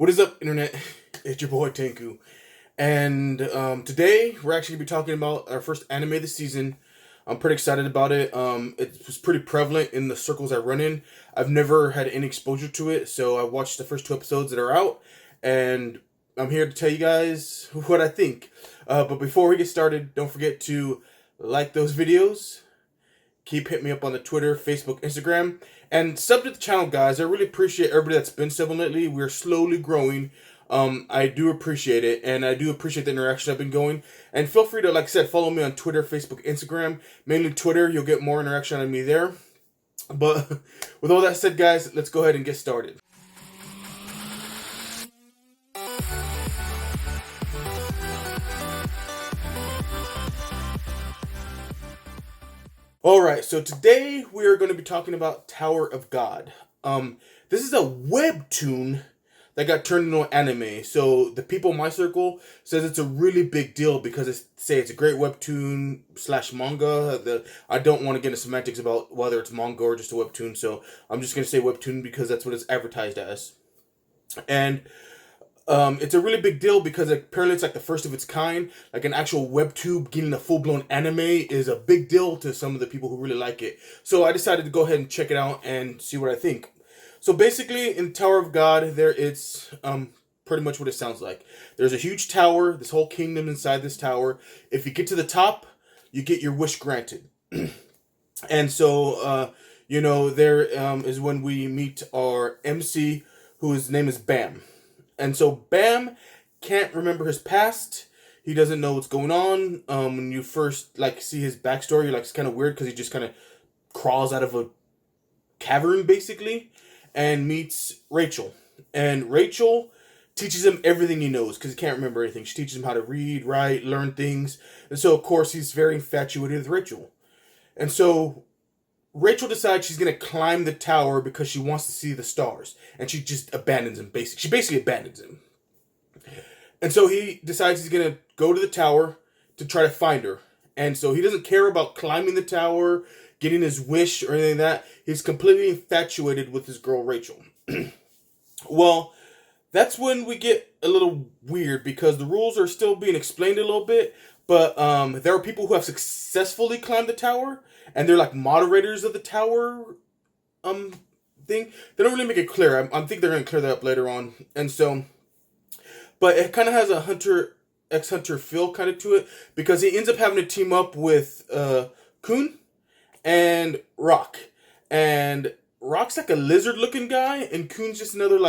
What is up, Internet? It's your boy Tenku. And today we're actually going to be talking about our first anime this season. I'm pretty excited about it. It was pretty prevalent in the circles I run in. I've never had any exposure to it, so I watched the first two episodes that are out, and I'm here to tell you guys what I think. But before we get started, don't forget to like those videos. Keep hitting me up on the Twitter, Facebook, Instagram, and sub to the channel, guys. I really appreciate everybody that's been subbing lately. We're slowly growing. I do appreciate it, and I do appreciate the interaction I've been going. And feel free to, like I said, follow me on Twitter, Facebook, Instagram. Mainly Twitter. You'll get more interaction on me there. But with all that said, guys, let's go ahead and get started. Alright, so today we are going to be talking about Tower of God. This is a webtoon that got turned into an anime. So the people in my circle says it's a really big deal because it's a great webtoon / manga. I don't want to get into semantics about whether it's manga or just a webtoon, so I'm just going to say webtoon because that's what it's advertised as. And it's a really big deal because apparently it's like the first of its kind. Like an actual webtoon getting a full-blown anime is a big deal to some of the people who really like it. So I decided to go ahead and check it out and see what I think. So basically, in Tower of God, it's pretty much what it sounds like. There's a huge tower, this whole kingdom inside this tower. If you get to the top, you get your wish granted. And so, there is when we meet our MC, whose name is Bam. And so Bam can't remember his past. He doesn't know what's going on. When you first see his backstory, it's kind of weird because he just kind of crawls out of a cavern basically, and meets Rachel. And Rachel teaches him everything he knows because he can't remember anything. She teaches him how to read, write, learn things. And so of course he's very infatuated with Rachel. And so Rachel decides she's going to climb the tower because she wants to see the stars. And she just abandons him, basically. She basically abandons him. And so he decides he's going to go to the tower to try to find her. And so he doesn't care about climbing the tower, getting his wish, or anything like that. He's completely infatuated with his girl, Rachel. Well, that's when we get a little weird because the rules are still being explained a little bit. But there are people who have successfully climbed the tower, and they're like moderators of the tower thing. They don't really make it clear. I think they're going to clear that up later on. And so, but it kind of has a ex-Hunter feel kind of to it because he ends up having to team up with Kun and Rock. And Rock's like a lizard-looking guy, and Kun's just another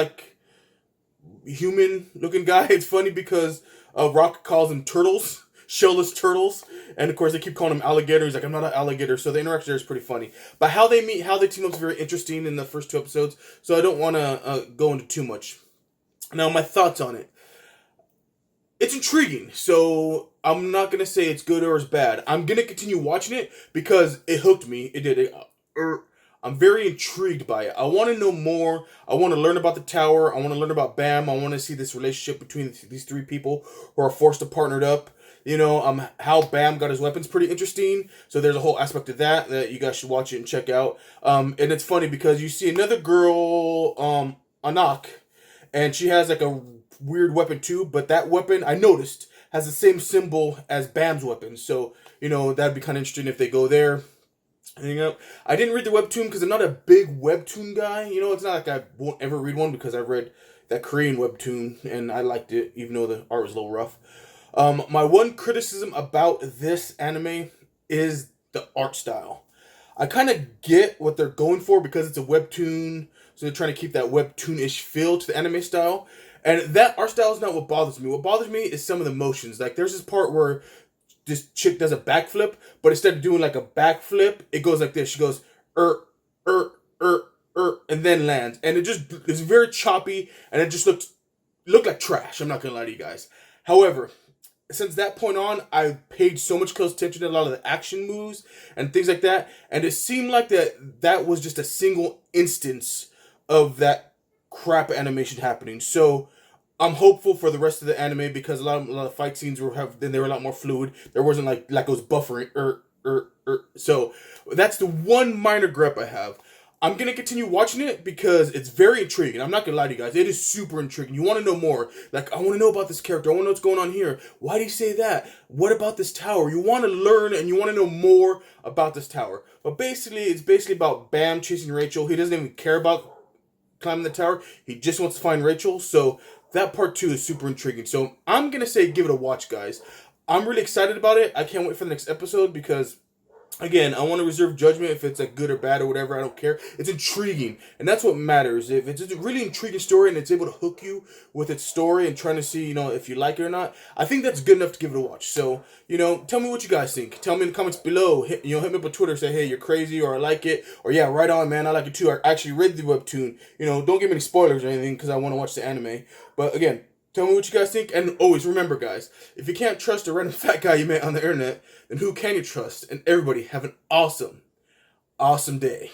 human-looking guy. It's funny because Rock calls them turtles. Shellless turtles, and of course they keep calling him alligator. He's like, I'm not an alligator. So the interaction there is pretty funny. But how they meet, how they team up is very interesting in the first two episodes. So I don't want to go into too much. Now my thoughts on it. It's intriguing. So I'm not gonna say it's good or it's bad. I'm gonna continue watching it because it hooked me. It did. I'm very intrigued by it. I want to know more. I want to learn about the tower. I want to learn about Bam. I want to see this relationship between these three people who are forced to partner up. How Bam got his weapons, pretty interesting. So there's a whole aspect of that you guys should watch it and check out. And it's funny because you see another girl, Anak, and she has a weird weapon too. But that weapon, I noticed, has the same symbol as Bam's weapon. So, that'd be kind of interesting if they go there. I didn't read the webtoon because I'm not a big webtoon guy. It's not like I won't ever read one because I read that Korean webtoon and I liked it, even though the art was a little rough. My one criticism about this anime is the art style. I kind of get what they're going for because it's a webtoon, so they're trying to keep that webtoon-ish feel to the anime style. And that art style is not what bothers me. What bothers me is some of the motions. There's this part where this chick does a backflip, but instead of doing a backflip, it goes like this. She goes, and then lands. And it's very choppy, and it just looked like trash. I'm not going to lie to you guys. However, since that point on, I paid so much close attention to a lot of the action moves and things like that, and it seemed like that was just a single instance of that crap animation happening. So I'm hopeful for the rest of the anime because a lot of fight scenes they were a lot more fluid. There wasn't like it was buffering. So that's the one minor gripe I have. I'm gonna continue watching it because it's very intriguing. I'm not gonna lie to you guys, it is super intriguing. You want to know more. Like, I want to know about this character. I want to know what's going on here. Why did he say that? What about this tower? You want to learn and you want to know more about this tower. But basically, it's basically about Bam chasing Rachel. He doesn't even care about climbing the tower. He just wants to find Rachel. So that part 2 is super intriguing. So I'm gonna say give it a watch, guys. I'm really excited about it. I can't wait for the next episode because, again, I want to reserve judgment if it's like good or bad or whatever. I don't care. It's intriguing, and that's what matters. If it's a really intriguing story and it's able to hook you with its story and trying to see, if you like it or not, I think that's good enough to give it a watch. So, tell me what you guys think. Tell me in the comments below. Hit me up on Twitter. Say, hey, you're crazy, or I like it, or yeah, right on, man, I like it too. I actually read the webtoon. Don't give me any spoilers or anything because I want to watch the anime. But again, tell me what you guys think, and always remember, guys, if you can't trust a random fat guy you met on the internet, then who can you trust? And everybody have an awesome, awesome day.